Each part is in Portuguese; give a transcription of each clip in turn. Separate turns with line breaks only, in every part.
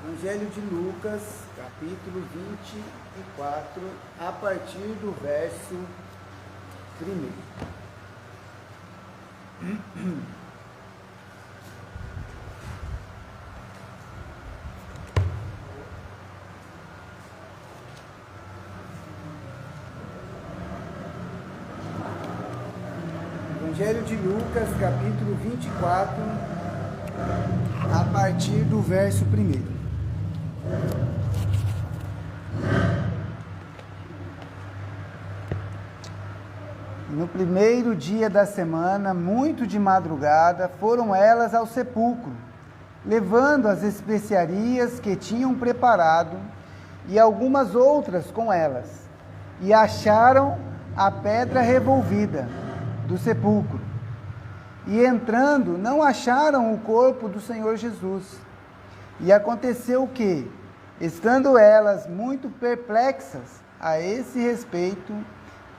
Evangelho de Lucas, capítulo 24, a partir do verso 1. Evangelho de Lucas, capítulo 24, a partir do verso 1. No primeiro dia da semana, muito de madrugada, foram elas ao sepulcro, levando as especiarias que tinham preparado e algumas outras com elas, e acharam a pedra revolvida do sepulcro. E entrando, não acharam o corpo do Senhor Jesus. E aconteceu que, estando elas muito perplexas a esse respeito,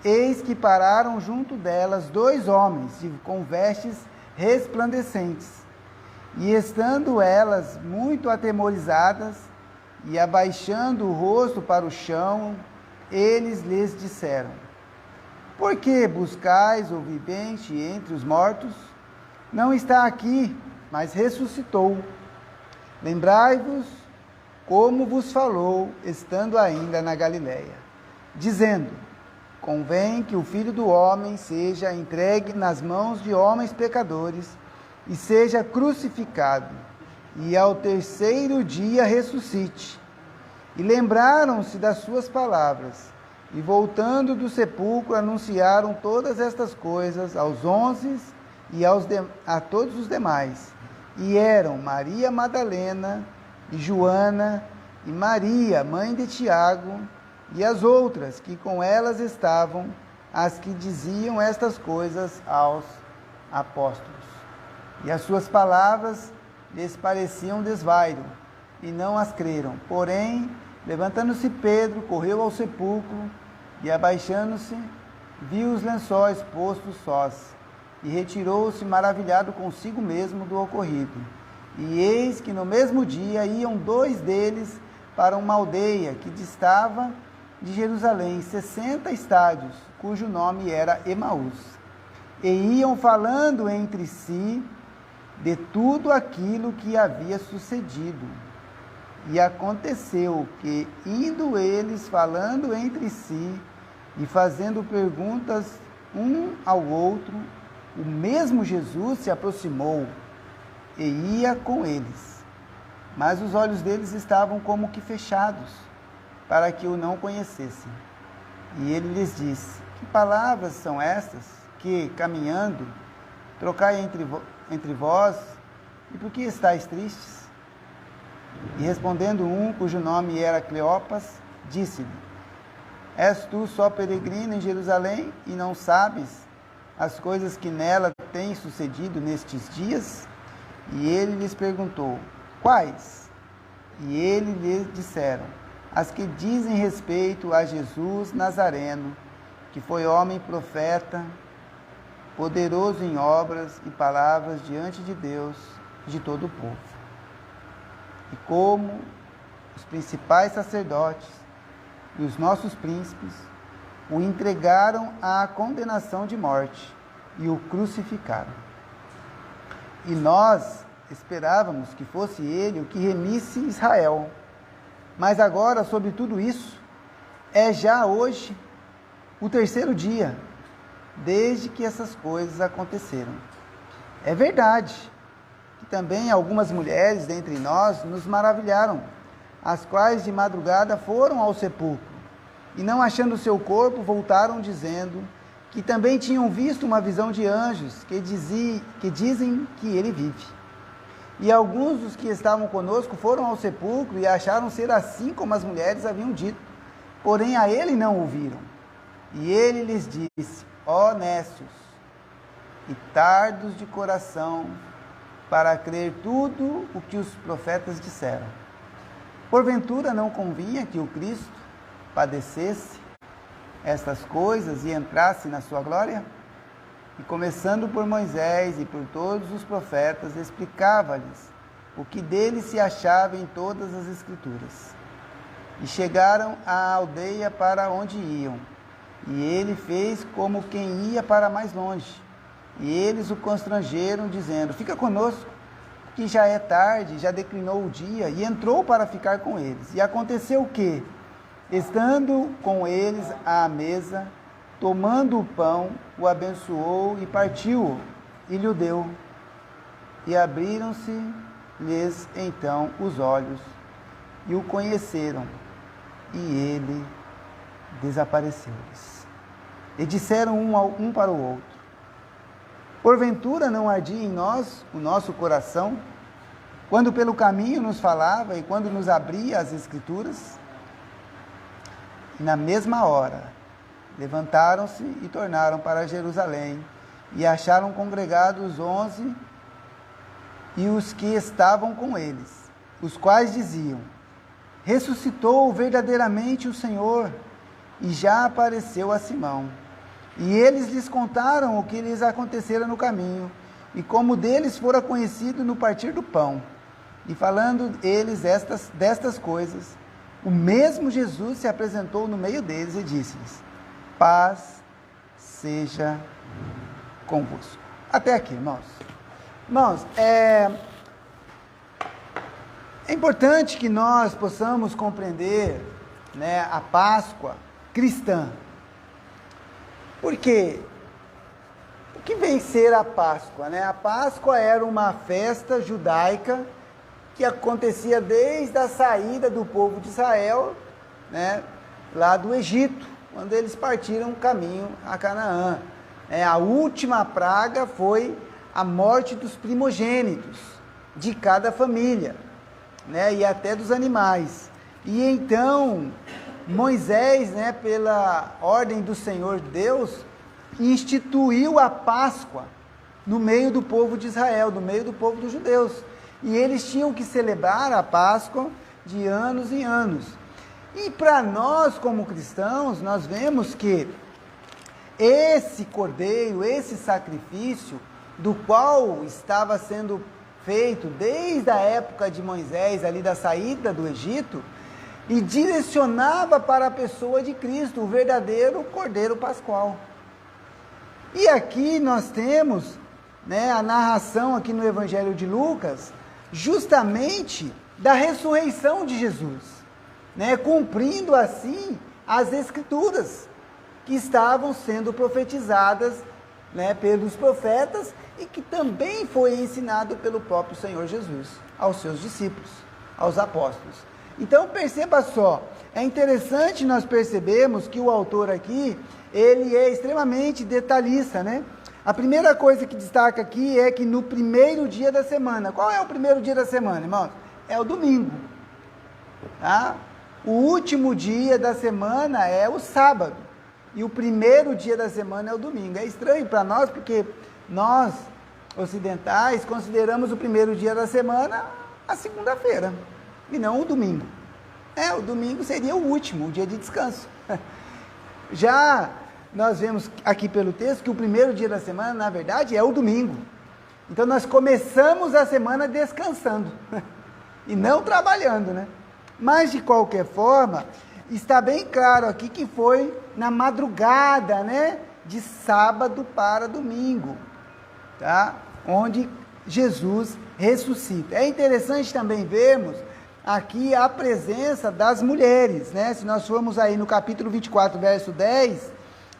eis que pararam junto delas 2 homens com vestes resplandecentes. E estando elas muito atemorizadas e abaixando o rosto para o chão, eles lhes disseram: por que buscais o vivente entre os mortos? Não está aqui, mas ressuscitou. Lembrai-vos como vos falou, estando ainda na Galiléia, dizendo: convém que o Filho do Homem seja entregue nas mãos de homens pecadores e seja crucificado, e ao terceiro dia ressuscite. E lembraram-se das suas palavras, e voltando do sepulcro anunciaram todas estas coisas aos 11 e a todos os demais. E eram Maria Madalena, e Joana, e Maria, mãe de Tiago, e as outras que com elas estavam, as que diziam estas coisas aos apóstolos. E as suas palavras lhes pareciam desvairo, e não as creram. Porém, levantando-se Pedro, correu ao sepulcro, e abaixando-se, viu os lençóis postos sós, e retirou-se maravilhado consigo mesmo do ocorrido. E eis que no mesmo dia iam 2 deles para uma aldeia que distava de Jerusalém 60 estádios, cujo nome era Emaús. E iam falando entre si de tudo aquilo que havia sucedido. E aconteceu que, indo eles falando entre si e fazendo perguntas um ao outro, o mesmo Jesus se aproximou e ia com eles. Mas os olhos deles estavam como que fechados, para que o não conhecessem. E ele lhes disse: que palavras são estas que, caminhando, trocai entre vós, e por que estáis tristes? E respondendo um, cujo nome era Cleopas, disse-lhe: és tu só peregrino em Jerusalém e não sabes as coisas que nela têm sucedido nestes dias? E ele lhes perguntou: quais? E ele lhes disseram: as que dizem respeito a Jesus Nazareno, que foi homem profeta, poderoso em obras e palavras diante de Deus e de todo o povo. E como os principais sacerdotes e os nossos príncipes o entregaram à condenação de morte e o crucificaram. E nós esperávamos que fosse ele o que remisse Israel. Mas agora, sobre tudo isso, é já hoje o 3º dia, desde que essas coisas aconteceram. É verdade que também algumas mulheres dentre nós nos maravilharam, as quais de madrugada foram ao sepulcro, e não achando o seu corpo, voltaram dizendo que também tinham visto uma visão de anjos que dizem que ele vive. E alguns dos que estavam conosco foram ao sepulcro e acharam ser assim como as mulheres haviam dito, porém a ele não ouviram. E ele lhes disse: ó nécios e tardos de coração, para crer tudo o que os profetas disseram. Porventura não convinha que o Cristo padecesse estas coisas e entrasse na sua glória? E começando por Moisés e por todos os profetas, explicava-lhes o que dele se achava em todas as Escrituras. E chegaram à aldeia para onde iam, e ele fez como quem ia para mais longe. E eles o constrangeram, dizendo: fica conosco, que já é tarde, já declinou o dia. E entrou para ficar com eles. E aconteceu que, estando com eles à mesa, tomando o pão, o abençoou e partiu-o, e lhe deu. E abriram-se-lhes então os olhos, e o conheceram, e ele desapareceu-lhes. E disseram um para o outro: porventura não ardia em nós o nosso coração, quando pelo caminho nos falava e quando nos abria as Escrituras? E na mesma hora levantaram-se e tornaram para Jerusalém, e acharam congregados os 11 e os que estavam com eles, os quais diziam: ressuscitou verdadeiramente o Senhor, e já apareceu a Simão. E eles lhes contaram o que lhes acontecera no caminho, e como deles fora conhecido no partir do pão. E falando eles destas coisas, o mesmo Jesus se apresentou no meio deles e disse-lhes: paz seja convosco. Até aqui, irmãos. Irmãos, é importante que nós possamos compreender, né, a Páscoa cristã. Porque o que vem ser a Páscoa, né? A Páscoa era uma festa judaica que acontecia desde a saída do povo de Israel, né, lá do Egito, quando eles partiram o caminho a Canaã. A última praga foi a morte dos primogênitos de cada família, né, e até dos animais. E então Moisés, né, pela ordem do Senhor Deus, instituiu a Páscoa no meio do povo de Israel, no meio do povo dos judeus. E eles tinham que celebrar a Páscoa de anos em anos. E para nós, como cristãos, nós vemos que esse cordeiro, esse sacrifício, do qual estava sendo feito desde a época de Moisés, ali da saída do Egito, e direcionava para a pessoa de Cristo, o verdadeiro Cordeiro Pascual. E aqui nós temos, né, a narração aqui no Evangelho de Lucas, justamente da ressurreição de Jesus, né, cumprindo assim as Escrituras que estavam sendo profetizadas, né, pelos profetas e que também foi ensinado pelo próprio Senhor Jesus aos seus discípulos, aos apóstolos. Então perceba só, é interessante nós percebermos que o autor aqui, ele é extremamente detalhista, né? A primeira coisa que destaca aqui é que no primeiro dia da semana, qual é o primeiro dia da semana, irmãos? É o domingo, tá? O último dia da semana é o sábado, e o primeiro dia da semana é o domingo. É estranho para nós, porque nós, ocidentais, consideramos o primeiro dia da semana a segunda-feira, e não o domingo. O domingo seria o último, o dia de descanso. Já nós vemos aqui pelo texto que o primeiro dia da semana, na verdade, é o domingo. Então nós começamos a semana descansando, e não trabalhando, né? Mas de qualquer forma, está bem claro aqui que foi na madrugada, né, de sábado para domingo, tá? Onde Jesus ressuscita. É interessante também vermos aqui a presença das mulheres, né? Se nós formos aí no capítulo 24, verso 10,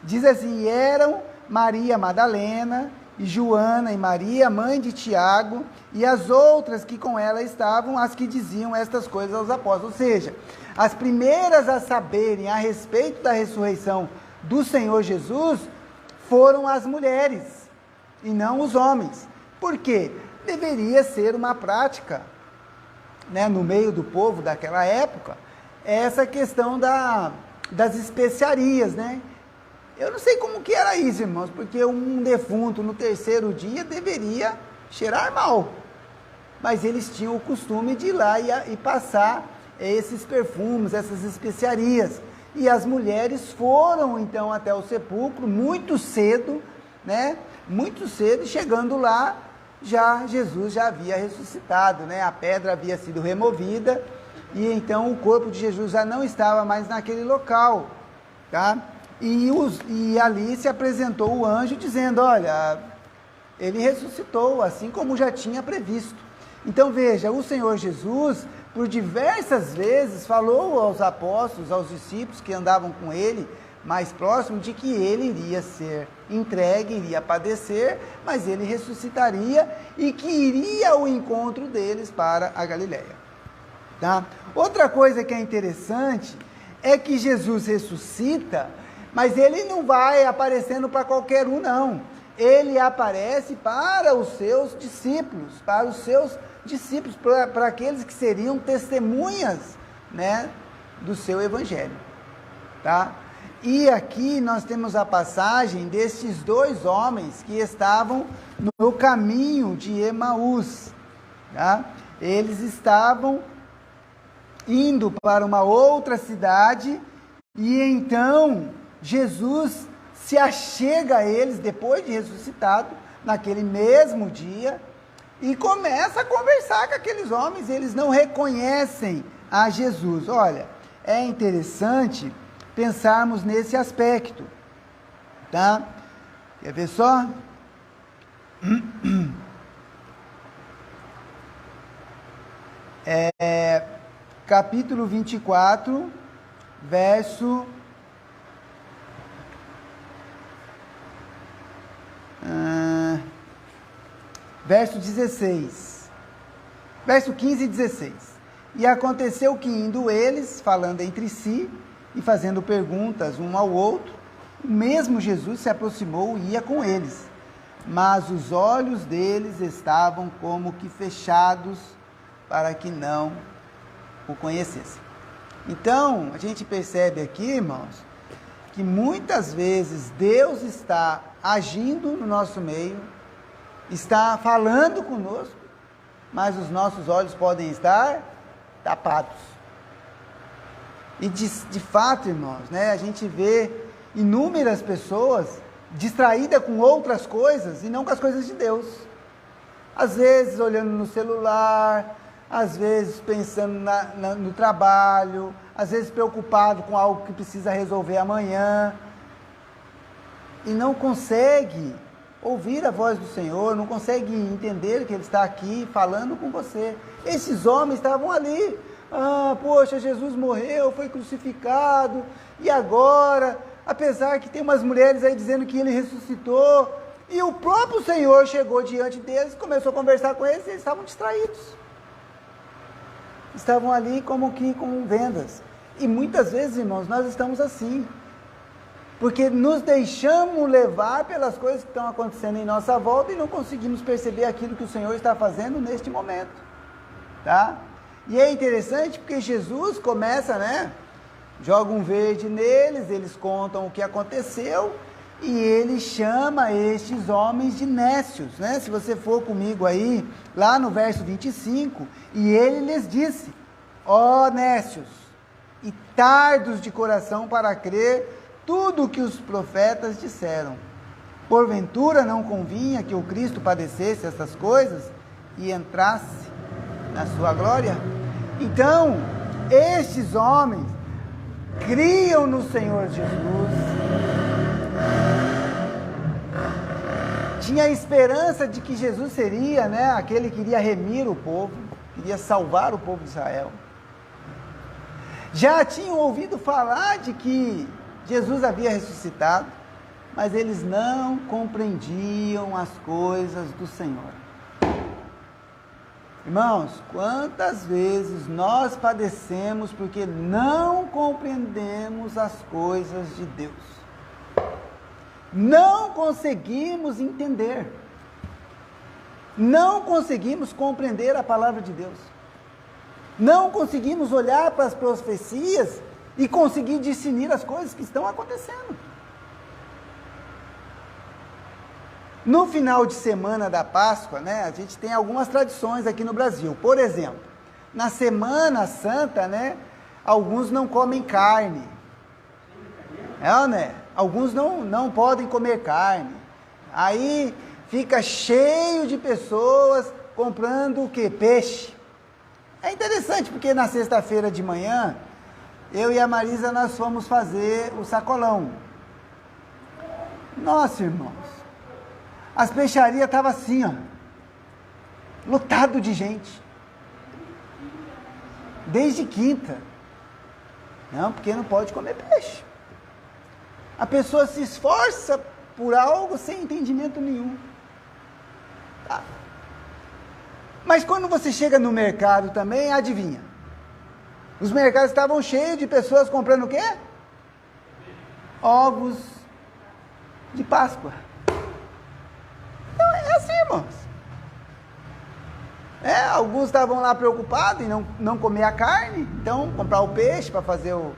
diz assim: e eram Maria Madalena, e Joana e Maria, mãe de Tiago, e as outras que com ela estavam, as que diziam estas coisas aos apóstolos. Ou seja, as primeiras a saberem a respeito da ressurreição do Senhor Jesus foram as mulheres, e não os homens. Por quê? Deveria ser uma prática, né, no meio do povo daquela época, essa questão das especiarias, né? Eu não sei como que era isso, irmãos, porque um defunto no terceiro dia deveria cheirar mal, mas eles tinham o costume de ir lá e passar esses perfumes, essas especiarias, e as mulheres foram então até o sepulcro muito cedo, né? Muito cedo, chegando lá, já Jesus já havia ressuscitado, né? A pedra havia sido removida e então o corpo de Jesus já não estava mais naquele local, tá? E ali se apresentou o anjo dizendo, olha, ele ressuscitou, assim como já tinha previsto. Então veja, o Senhor Jesus, por diversas vezes, falou aos apóstolos, aos discípulos que andavam com ele, mais próximo, de que ele iria ser entregue, iria padecer, mas ele ressuscitaria e que iria ao encontro deles para a Galileia. Tá? Outra coisa que é interessante é que Jesus ressuscita, mas ele não vai aparecendo para qualquer um, não. Ele aparece para os seus discípulos, para aqueles que seriam testemunhas, né, do seu evangelho. Tá? E aqui nós temos a passagem destes dois homens que estavam no caminho de Emaús. Tá? Eles estavam indo para uma outra cidade e então Jesus se achega a eles depois de ressuscitado, naquele mesmo dia, e começa a conversar com aqueles homens. Eles não reconhecem a Jesus. Olha, é interessante pensarmos nesse aspecto, tá? Quer ver só? Capítulo 24, verso 16. Verso 15 e 16. E aconteceu que, indo eles, falando entre si, e fazendo perguntas um ao outro, o mesmo Jesus se aproximou e ia com eles, mas os olhos deles estavam como que fechados para que não o conhecessem. Então, a gente percebe aqui, irmãos, que muitas vezes Deus está agindo no nosso meio, está falando conosco, mas os nossos olhos podem estar tapados. E de fato, irmãos, né, a gente vê inúmeras pessoas distraídas com outras coisas e não com as coisas de Deus. Às vezes olhando no celular, às vezes pensando no trabalho, às vezes preocupado com algo que precisa resolver amanhã. E não consegue ouvir a voz do Senhor, não consegue entender que Ele está aqui falando com você. Esses homens estavam ali. Poxa, Jesus morreu, foi crucificado, e agora, apesar que tem umas mulheres aí dizendo que Ele ressuscitou, e o próprio Senhor chegou diante deles, começou a conversar com eles, e eles estavam distraídos. Estavam ali como que com vendas. E muitas vezes, irmãos, nós estamos assim, porque nos deixamos levar pelas coisas que estão acontecendo em nossa volta e não conseguimos perceber aquilo que o Senhor está fazendo neste momento, tá? E é interessante porque Jesus começa, né? Joga um verde neles, eles contam o que aconteceu e ele chama estes homens de nécios, né? Se você for comigo aí, lá no verso 25, e ele lhes disse, ó nécios, e tardos de coração para crer tudo o que os profetas disseram. Porventura não convinha que o Cristo padecesse essas coisas e entrasse na sua glória? Então, estes homens criam no Senhor Jesus, tinha a esperança de que Jesus seria, né, aquele que iria remir o povo, iria salvar o povo de Israel. Já tinham ouvido falar de que Jesus havia ressuscitado, mas eles não compreendiam as coisas do Senhor. Irmãos, quantas vezes nós padecemos porque não compreendemos as coisas de Deus? Não conseguimos entender. Não conseguimos compreender a palavra de Deus. Não conseguimos olhar para as profecias e conseguir discernir as coisas que estão acontecendo. No final de semana da Páscoa, né, a gente tem algumas tradições aqui no Brasil. Por exemplo, na Semana Santa, né, alguns não comem carne. Né? Alguns não podem comer carne. Aí fica cheio de pessoas comprando o quê? Peixe. É interessante porque na sexta-feira de manhã, eu e a Marisa, nós fomos fazer o sacolão. Nossa, irmãos, as peixarias estavam assim, ó, lotado de gente. Desde quinta. Não, porque não pode comer peixe. A pessoa se esforça por algo sem entendimento nenhum. Tá. Mas quando você chega no mercado também, adivinha? Os mercados estavam cheios de pessoas comprando o quê? Ovos de Páscoa. Então é assim, irmãos. Alguns estavam lá preocupados em não comer a carne, então comprar o peixe para fazer o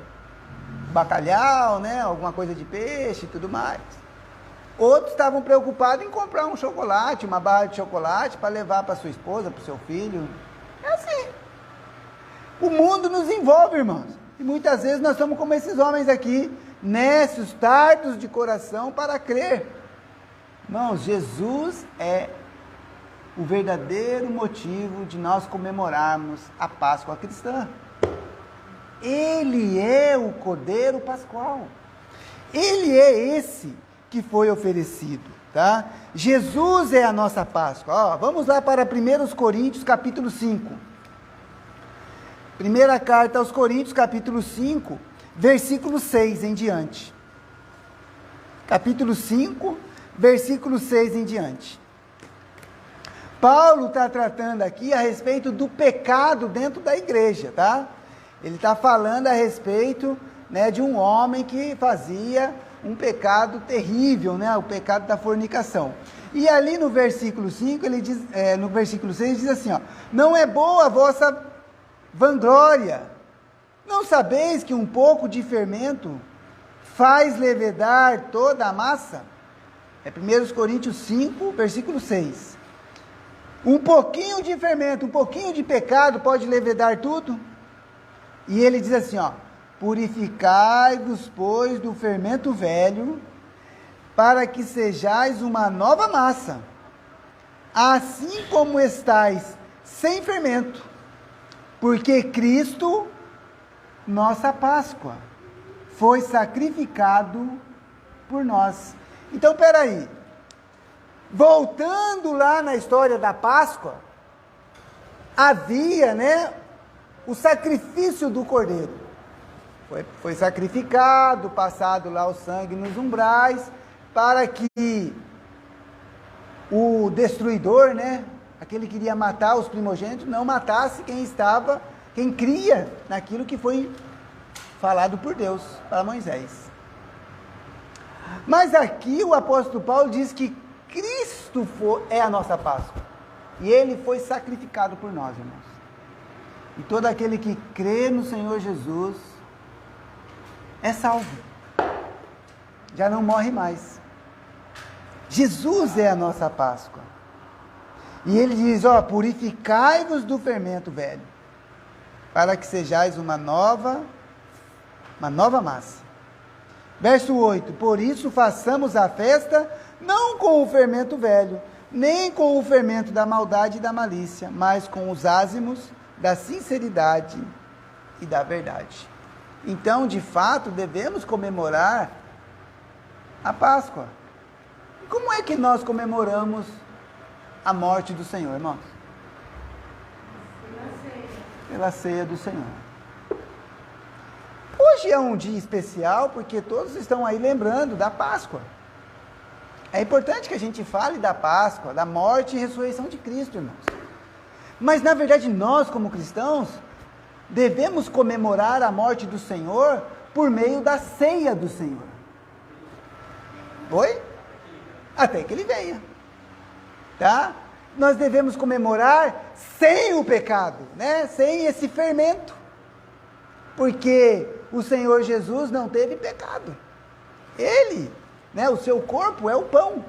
bacalhau, né? Alguma coisa de peixe e tudo mais. Outros estavam preocupados em comprar um chocolate, uma barra de chocolate para levar para sua esposa, para o seu filho. É assim. O mundo nos envolve, irmãos. E muitas vezes nós somos como esses homens aqui, necios, tardos de coração para crer. Irmãos, Jesus é o verdadeiro motivo de nós comemorarmos a Páscoa cristã. Ele é o Cordeiro Pascual. Ele é esse que foi oferecido, tá? Jesus é a nossa Páscoa. Ó, vamos lá para 1 Coríntios, capítulo 5. Primeira carta aos Coríntios, capítulo 5, versículo 6 em diante. Capítulo 5, versículo 6 em diante. Paulo está tratando aqui a respeito do pecado dentro da igreja, tá? Ele está falando a respeito, né, de um homem que fazia um pecado terrível, né, o pecado da fornicação. E ali no versículo 5, ele diz, no versículo 6, diz assim, ó, não é boa a vossa vanglória, não sabeis que um pouco de fermento faz levedar toda a massa? É 1 Coríntios 5, versículo 6. Um pouquinho de fermento, um pouquinho de pecado pode levedar tudo? E ele diz assim, ó, purificai-vos, pois, do fermento velho, para que sejais uma nova massa, assim como estáis sem fermento, porque Cristo, nossa Páscoa, foi sacrificado por nós. Então, peraí, voltando lá na história da Páscoa, havia, né, o sacrifício do cordeiro. Foi sacrificado, passado lá o sangue nos umbrais, para que o destruidor, né, aquele que iria matar os primogênitos, não matasse quem cria naquilo que foi falado por Deus para Moisés. Mas aqui o apóstolo Paulo diz que Cristo é a nossa Páscoa, e ele foi sacrificado por nós, irmãos. E todo aquele que crê no Senhor Jesus é salvo, já não morre mais. Jesus é a nossa Páscoa. E ele diz, ó, purificai-vos do fermento velho, para que sejais uma nova massa. Verso 8, por isso façamos a festa, não com o fermento velho, nem com o fermento da maldade e da malícia, mas com os ázimos da sinceridade e da verdade. Então, de fato, devemos comemorar a Páscoa. E como é que nós comemoramos a morte do Senhor, irmãos? Pela ceia do Senhor. Hoje é um dia especial porque todos estão aí lembrando da Páscoa. É importante que a gente fale da Páscoa, da morte e ressurreição de Cristo, irmãos. Mas, na verdade, nós, como cristãos, devemos comemorar a morte do Senhor por meio da ceia do Senhor. Oi? Até que Ele venha. Tá? Nós devemos comemorar sem o pecado, né? Sem esse fermento. Porque o Senhor Jesus não teve pecado. Ele, né, o seu corpo é o pão.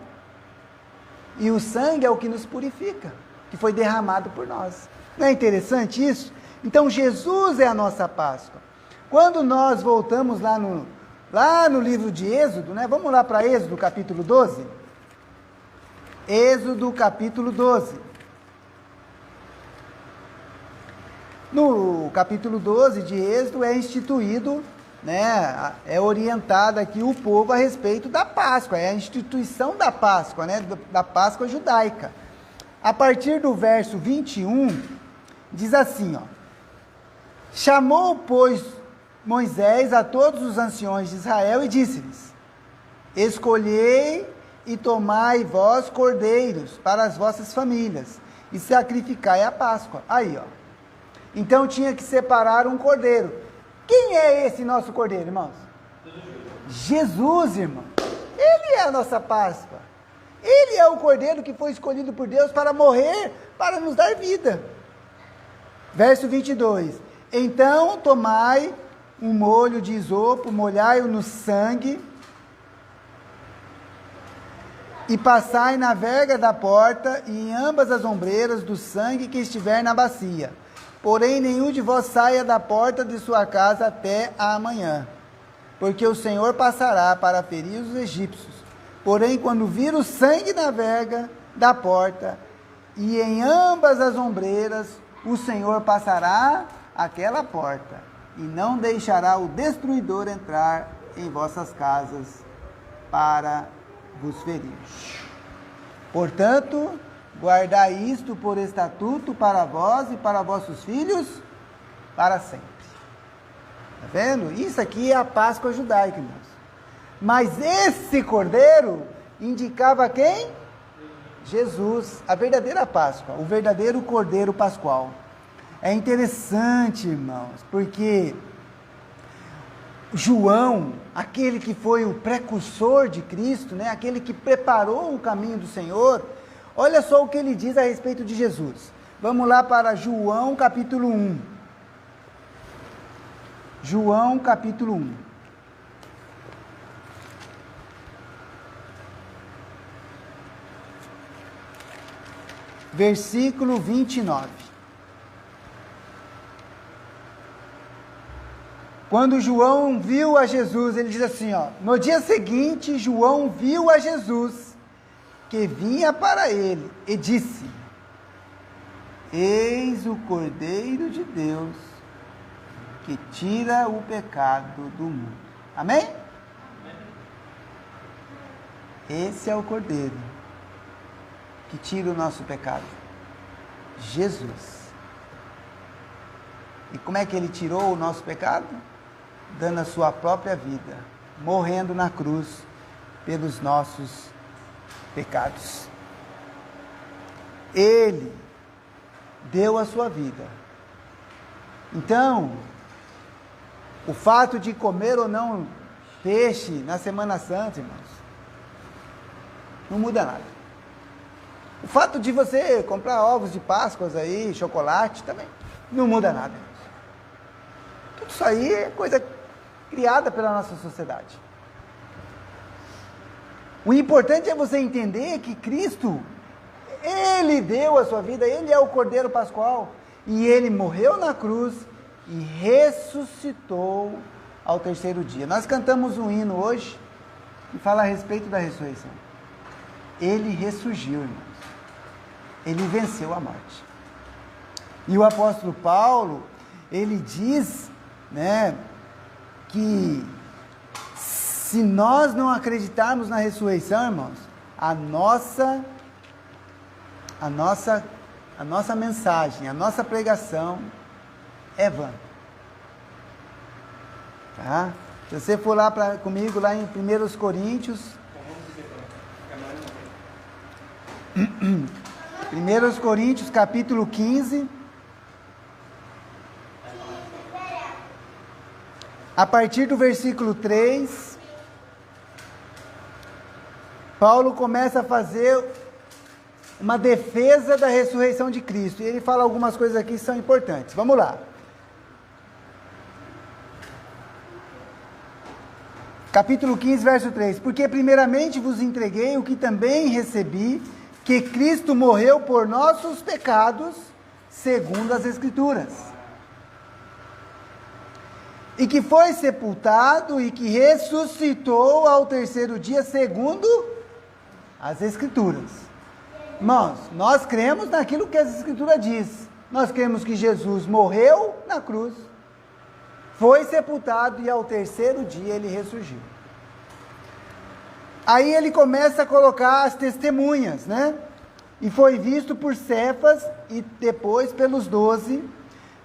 E o sangue é o que nos purifica, que foi derramado por nós. Não é interessante isso? Então, Jesus é a nossa Páscoa. Quando nós voltamos lá no livro de Êxodo, né? Vamos lá para Êxodo, capítulo 12. Êxodo capítulo 12. No capítulo 12 de Êxodo é instituído, né, é orientado aqui o povo a respeito da Páscoa, é a instituição da Páscoa, né, da Páscoa judaica. A partir do verso 21, diz assim, ó: chamou, pois, Moisés a todos os anciões de Israel e disse-lhes: escolhei e tomai vós cordeiros para as vossas famílias, e sacrificai a Páscoa. Aí, ó. Então tinha que separar um cordeiro. Quem é esse nosso cordeiro, irmãos? Jesus, irmão. Ele é a nossa Páscoa. Ele é o cordeiro que foi escolhido por Deus para morrer, para nos dar vida. Verso 22. Então tomai um molho de isopo, molhai-o no sangue, e passai na verga da porta e em ambas as ombreiras do sangue que estiver na bacia. Porém, nenhum de vós saia da porta de sua casa até amanhã, porque o Senhor passará para ferir os egípcios. Porém, quando vir o sangue na verga da porta e em ambas as ombreiras, o Senhor passará aquela porta e não deixará o destruidor entrar em vossas casas para vos ferir. Portanto, guardai isto por estatuto para vós e para vossos filhos para sempre. Está vendo? Isso aqui é a Páscoa judaica, irmãos. Mas esse cordeiro indicava quem? Jesus, a verdadeira Páscoa, o verdadeiro cordeiro pascual. É interessante, irmãos, porque João, aquele que foi o precursor de Cristo, né, aquele que preparou o caminho do Senhor, olha só o que ele diz a respeito de Jesus. Vamos lá para João capítulo 1. João capítulo 1. Versículo 29. Quando João viu a Jesus, ele diz assim, ó: no dia seguinte, João viu a Jesus, que vinha para ele, e disse: eis o Cordeiro de Deus, que tira o pecado do mundo. Amém? Esse é o Cordeiro que tira o nosso pecado. Jesus. E como é que ele tirou o nosso pecado? Dando a sua própria vida, morrendo na cruz pelos nossos pecados. Ele deu a sua vida. Então, o fato de comer ou não peixe na Semana Santa, irmãos, não muda nada. O fato de você comprar ovos de Páscoa aí, chocolate, também não muda nada, irmãos. Tudo isso aí é coisa criada pela nossa sociedade. O importante é você entender que Cristo, Ele deu a sua vida, Ele é o Cordeiro Pascual, e Ele morreu na cruz e ressuscitou ao terceiro dia. Nós cantamos um hino hoje que fala a respeito da ressurreição. Ele ressurgiu, irmãos. Ele venceu a morte. E o apóstolo Paulo, ele diz, né, que se nós não acreditarmos na ressurreição, irmãos, a nossa mensagem, a nossa pregação é vã. Tá? Se você for lá comigo, lá em 1 Coríntios, 1 Coríntios capítulo 15, a partir do versículo 3, Paulo começa a fazer uma defesa da ressurreição de Cristo. E ele fala algumas coisas aqui que são importantes. Vamos lá. Capítulo 15, verso 3. Porque primeiramente vos entreguei o que também recebi, que Cristo morreu por nossos pecados, segundo as Escrituras. E que foi sepultado e que ressuscitou ao terceiro dia, segundo as Escrituras. Irmãos, nós cremos naquilo que essa Escritura diz. Nós cremos que Jesus morreu na cruz, foi sepultado e ao terceiro dia ele ressurgiu. Aí ele começa a colocar as testemunhas, né? E foi visto por Cefas e depois pelos 12.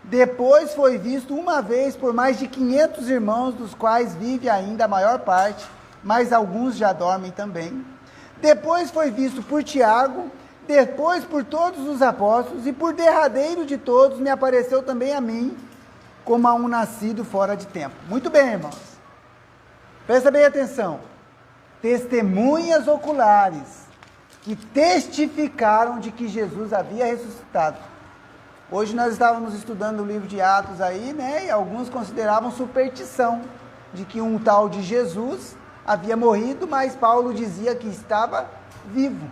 Depois foi visto uma vez por mais de 500 irmãos, dos quais vive ainda a maior parte, mas alguns já dormem também. Depois foi visto por Tiago, depois por todos os apóstolos, e por derradeiro de todos me apareceu também a mim, como a um nascido fora de tempo. Muito bem, irmãos. Presta bem atenção. Testemunhas oculares que testificaram de que Jesus havia ressuscitado. Hoje nós estávamos estudando o livro de Atos aí, né? E alguns consideravam superstição de que um tal de Jesus havia morrido, mas Paulo dizia que estava vivo.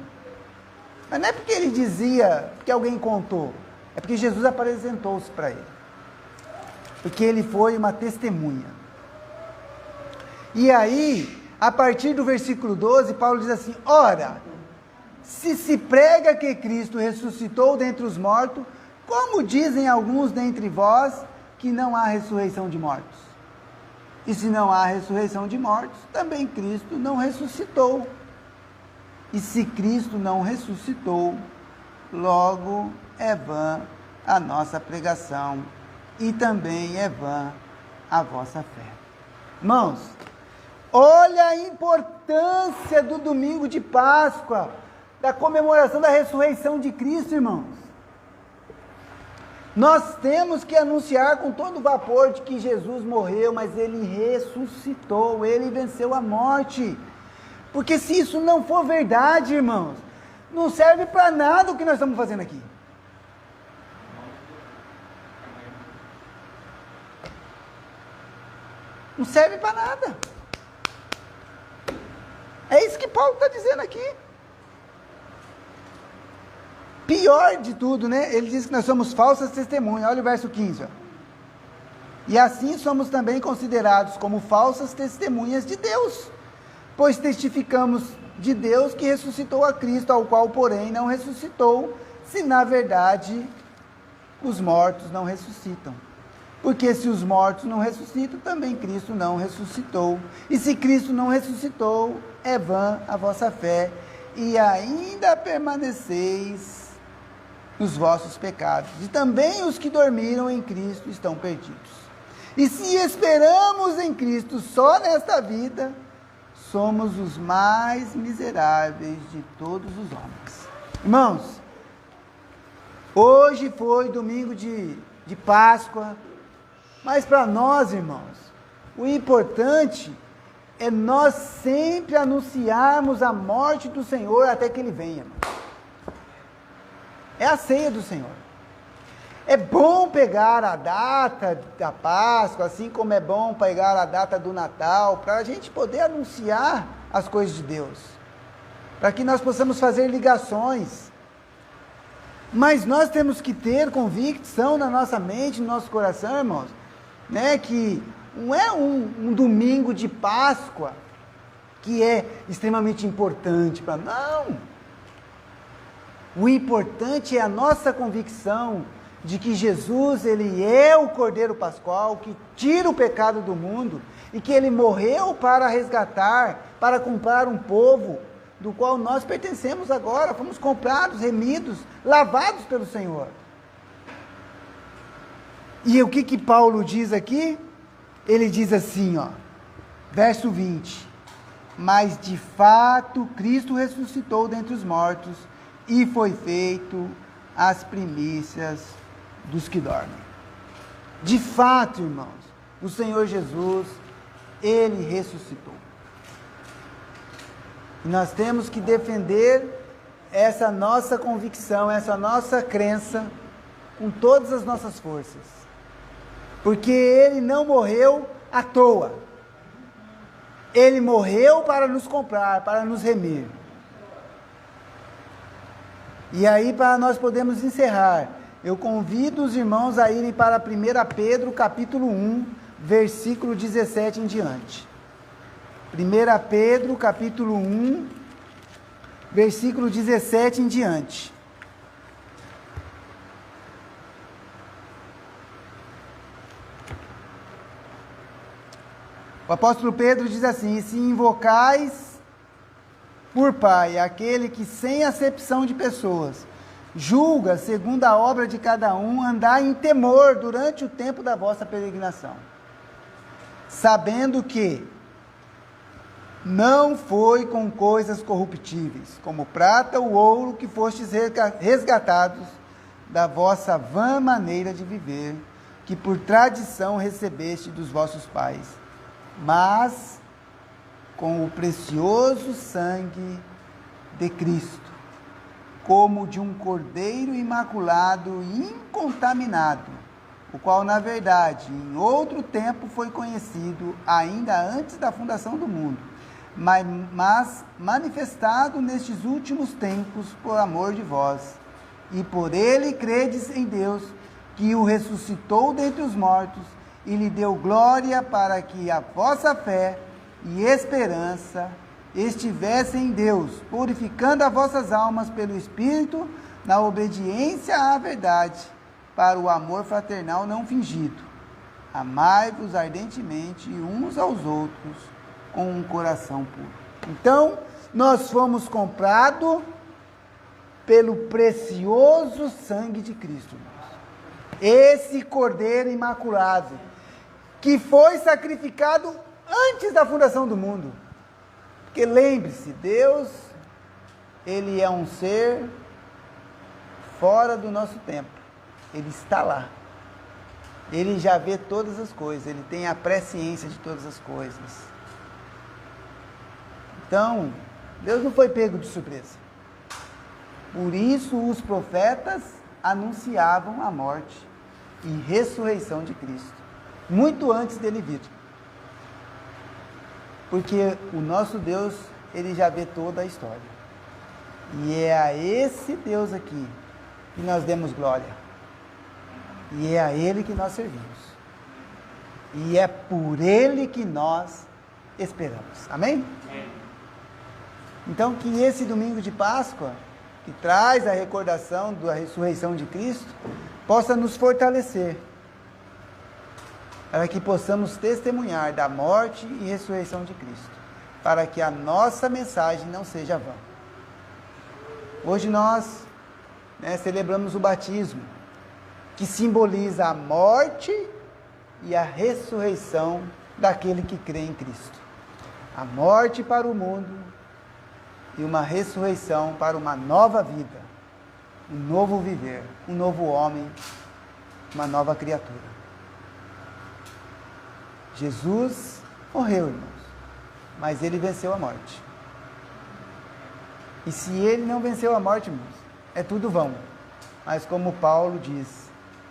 Mas não é porque ele dizia, porque alguém contou, é porque Jesus apresentou-se para ele. Porque ele foi uma testemunha. E aí, a partir do versículo 12, Paulo diz assim: ora, se prega que Cristo ressuscitou dentre os mortos, como dizem alguns dentre vós que não há ressurreição de mortos? E se não há ressurreição de mortos, também Cristo não ressuscitou. E se Cristo não ressuscitou, logo é vã a nossa pregação, e também é vã a vossa fé. Irmãos, olha a importância do domingo de Páscoa, da comemoração da ressurreição de Cristo, irmãos. Nós temos que anunciar com todo vapor de que Jesus morreu, mas ele ressuscitou, ele venceu a morte. Porque se isso não for verdade, irmãos, não serve para nada o que nós estamos fazendo aqui. Não serve para nada. É isso que Paulo está dizendo aqui. Pior de tudo, né? Ele diz que nós somos falsas testemunhas. Olha o verso 15. Ó. E assim somos também considerados como falsas testemunhas de Deus, pois testificamos de Deus que ressuscitou a Cristo, ao qual, porém, não ressuscitou, se na verdade os mortos não ressuscitam. Porque se os mortos não ressuscitam, também Cristo não ressuscitou. E se Cristo não ressuscitou, é vã a vossa fé, e ainda permaneceis nos vossos pecados. E também os que dormiram em Cristo estão perdidos. E se esperamos em Cristo só nesta vida, somos os mais miseráveis de todos os homens. Irmãos, hoje foi domingo de Páscoa, mas para nós, irmãos, o importante é nós sempre anunciarmos a morte do Senhor até que Ele venha. É a ceia do Senhor. É bom pegar a data da Páscoa, assim como é bom pegar a data do Natal, para a gente poder anunciar as coisas de Deus, para que nós possamos fazer ligações. Mas nós temos que ter convicção na nossa mente, no nosso coração, irmãos, né, que não é um domingo de Páscoa que é extremamente importante para nós. Não. O importante é a nossa convicção de que Jesus, ele é o Cordeiro Pascual, que tira o pecado do mundo, e que ele morreu para resgatar, para comprar um povo, do qual nós pertencemos agora, fomos comprados, remidos, lavados pelo Senhor. E o que Paulo diz aqui? Ele diz assim, ó, verso 20, mas de fato Cristo ressuscitou dentre os mortos, e foi feito as primícias dos que dormem. De fato, irmãos, o Senhor Jesus, ele ressuscitou. E nós temos que defender essa nossa convicção, essa nossa crença, com todas as nossas forças. Porque ele não morreu à toa. Ele morreu para nos comprar, para nos remir. E aí, para nós podermos encerrar, eu convido os irmãos a irem para 1 Pedro, capítulo 1, versículo 17 em diante. 1 Pedro, capítulo 1, versículo 17 em diante. O apóstolo Pedro diz assim: e se invocais por Pai aquele que, sem acepção de pessoas, julga segundo a obra de cada um, andai em temor durante o tempo da vossa peregrinação, sabendo que não foi com coisas corruptíveis, como prata ou ouro, que fostes resgatados da vossa vã maneira de viver, que por tradição recebeste dos vossos pais, mas com o precioso sangue de Cristo, como de um cordeiro imaculado e incontaminado, o qual, na verdade, em outro tempo foi conhecido, ainda antes da fundação do mundo, mas manifestado nestes últimos tempos por amor de vós, e por ele credes em Deus, que o ressuscitou dentre os mortos, e lhe deu glória, para que a vossa fé e esperança estivessem em Deus, purificando as vossas almas pelo Espírito, na obediência à verdade, para o amor fraternal não fingido. Amai-vos ardentemente uns aos outros, com um coração puro. Então, nós fomos comprados pelo precioso sangue de Cristo, esse Cordeiro Imaculado, que foi sacrificado antes da fundação do mundo. Porque lembre-se, Deus, Ele é um ser fora do nosso tempo. Ele está lá. Ele já vê todas as coisas, Ele tem a presciência de todas as coisas. Então, Deus não foi pego de surpresa. Por isso os profetas anunciavam a morte e ressurreição de Cristo, muito antes dele vir. Porque o nosso Deus, Ele já vê toda a história. E é a esse Deus aqui que nós demos glória. E é a Ele que nós servimos. E é por Ele que nós esperamos. Amém? Então, que esse domingo de Páscoa, que traz a recordação da ressurreição de Cristo, possa nos fortalecer, para que possamos testemunhar da morte e ressurreição de Cristo, para que a nossa mensagem não seja vã. Hoje nós celebramos o batismo, que simboliza a morte e a ressurreição daquele que crê em Cristo. A morte para o mundo e uma ressurreição para uma nova vida, um novo viver, um novo homem, uma nova criatura. Jesus morreu, irmãos, mas Ele venceu a morte. E se Ele não venceu a morte, irmãos, é tudo vão. Mas como Paulo diz,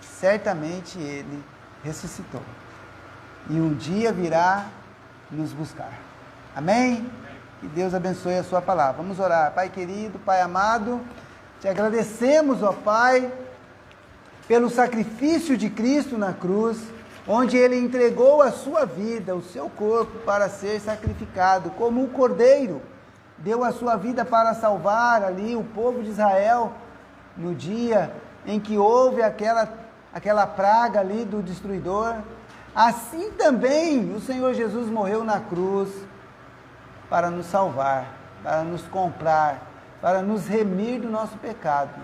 certamente Ele ressuscitou. E um dia virá nos buscar. Amém? Que Deus abençoe a sua palavra. Vamos orar. Pai querido, Pai amado, te agradecemos, ó Pai, pelo sacrifício de Cristo na cruz, onde Ele entregou a sua vida, o seu corpo, para ser sacrificado, como o cordeiro deu a sua vida para salvar ali o povo de Israel, no dia em que houve aquela praga ali do destruidor. Assim também o Senhor Jesus morreu na cruz, para nos salvar, para nos comprar, para nos remir do nosso pecado.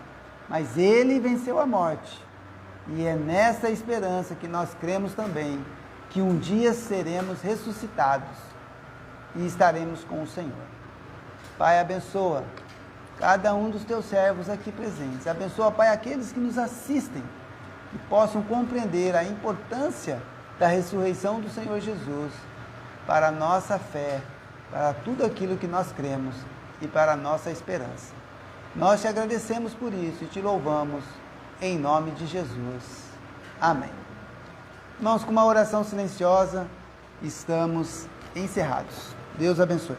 Mas Ele venceu a morte. E é nessa esperança que nós cremos também, que um dia seremos ressuscitados e estaremos com o Senhor. Pai, abençoa cada um dos teus servos aqui presentes. Abençoa, Pai, aqueles que nos assistem, que possam compreender a importância da ressurreição do Senhor Jesus para a nossa fé, para tudo aquilo que nós cremos e para a nossa esperança. Nós te agradecemos por isso e te louvamos em nome de Jesus. Amém. Irmãos, com uma oração silenciosa, estamos encerrados. Deus abençoe.